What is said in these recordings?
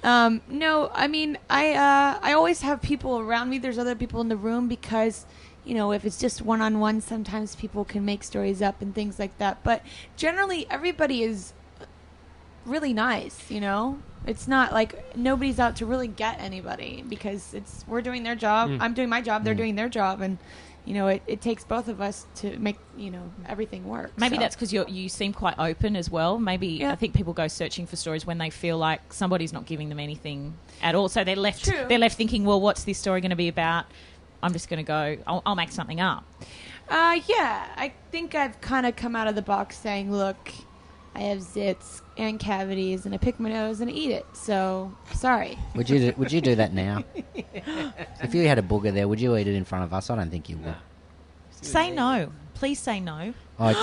No, I mean, I always have people around me. There's other people in the room because, if it's just one-on-one, sometimes people can make stories up and things like that. But generally, everybody is really nice, It's not like nobody's out to really get anybody because we're doing their job. I'm doing my job. They're doing their job. And, it takes both of us to make, everything work. Maybe that's because you seem quite open as well. Maybe I think people go searching for stories when they feel like somebody's not giving them anything at all. So they're left thinking, well, what's this story going to be about? I'm just going to go, I'll make something up. Yeah, I think I've kind of come out of the box saying, look, I have zits and cavities, and I pick my nose and I eat it. So, sorry. Would you do that now? If you had a booger there, would you eat it in front of us? I don't think you would. Say no. Please say no. That's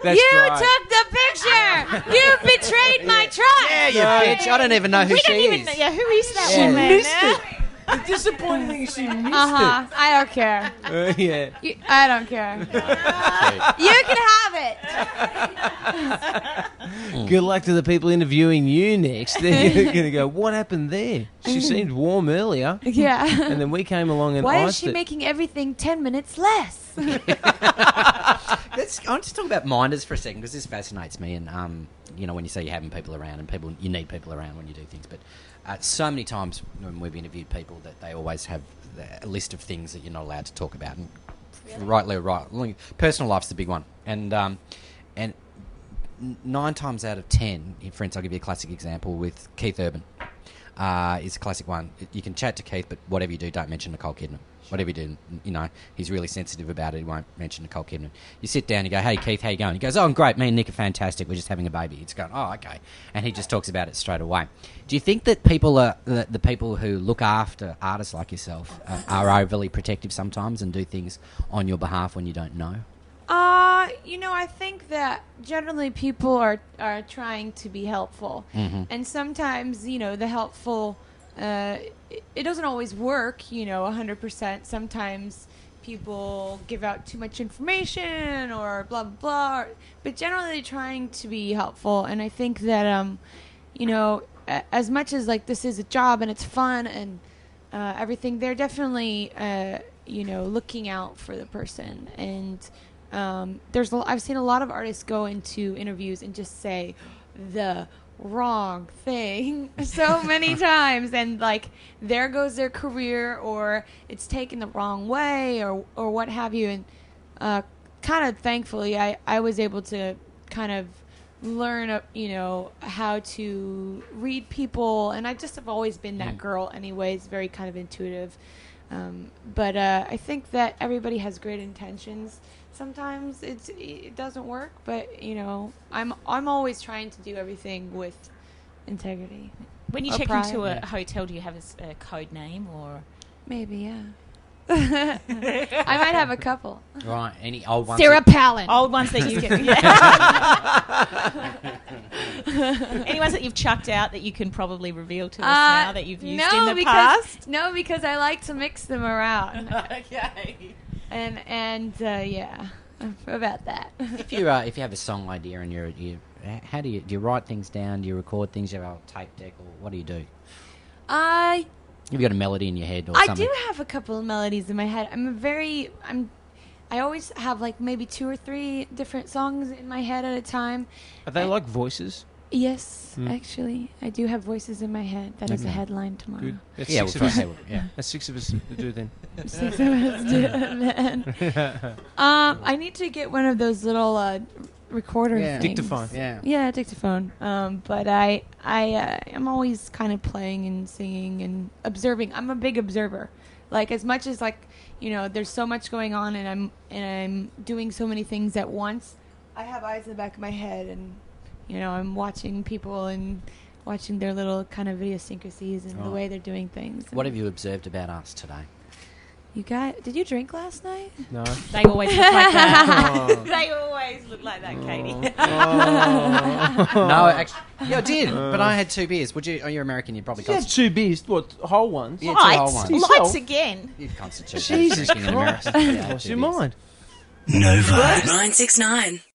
you right. took the picture! You betrayed my trust! Yeah, you bitch. I don't even know who she is. Who is that She woman? missed it. The disappointing thing is she missed I don't care. it. Yeah. I don't care. You can have it. Good luck to the people interviewing you next. They're going to go, what happened there? She seemed warm earlier. Yeah. And then we came along and Why is iced she it. making everything 10 minutes less? I want to talk about minders for a second because this fascinates me. And when you say you're having people around and you need people around when you do things, but so many times when we've interviewed people that they always have a list of things that you're not allowed to talk about, and rightly or right, personal life's the big one. And 9 times out of 10, for instance, I'll give you a classic example with Keith Urban. Is a classic one. You can chat to Keith, but whatever you do, don't mention Nicole Kidman. Whatever you do, he's really sensitive about it. He won't mention Nicole Kidman. You sit down, you go, hey, Keith, how you going? He goes, oh, I'm great. Me and Nick are fantastic. We're just having a baby. It's going, oh, okay. And he just talks about it straight away. Do you think that people the people who look after artists like yourself are overly protective sometimes and do things on your behalf when you don't know? I think that generally people are trying to be helpful. Mm-hmm. And sometimes, the helpful... it doesn't always work, 100%. Sometimes people give out too much information or blah, blah, blah. But generally trying to be helpful. And I think that, as much as, this is a job and it's fun and everything, they're definitely, looking out for the person. And I've seen a lot of artists go into interviews and just say the wrong thing so many times, and there goes their career, or it's taken the wrong way, or what have you. And kind of thankfully I was able to kind of learn how to read people, and I just have always been that girl anyways, very kind of intuitive. But I think that everybody has great intentions. Sometimes it doesn't work, but I'm always trying to do everything with integrity. When you check into a hotel, do you have a code name or? Maybe, yeah. I might have a couple. Right. Any old ones? Sarah Palin. Old ones that you get. Any ones that you've chucked out that you can probably reveal to us now that you've used in the past? No, because I like to mix them around. Okay. And yeah, about that. If you have a song idea and how do you write things down? Do you record things? Do you have a tape deck, or what do you do? You've got a melody in your head or something? I do have a couple of melodies in my head. I always have maybe 2 or 3 different songs in my head at a time. Are they like voices? Yes, actually. I do have voices in my head. That is a headline tomorrow. Good. That's Yeah, six of us. yeah. That's 6 of us to do then. 6 of us do it, man. I need to get one of those little recorder things. Dictaphone. Yeah, dictaphone. But I am always kind of playing and singing and observing. I'm a big observer. As much as there's so much going on and I'm doing so many things at once, I have eyes in the back of my head, and I'm watching people and watching their little kind of idiosyncrasies and the way they're doing things. What have you observed about us today? Did you drink last night? No. They always look like that. They always look like that, Katy. No, actually, yeah, I did, but I had 2 beers. Would you? Oh, you're American. You'd probably You had 2 beers. What, whole ones? Yeah, 2 whole ones. Lights again. You'd constitute Jesus drinking in America. Christ. Yeah, Lost 2 your beers. mind. Nova 969.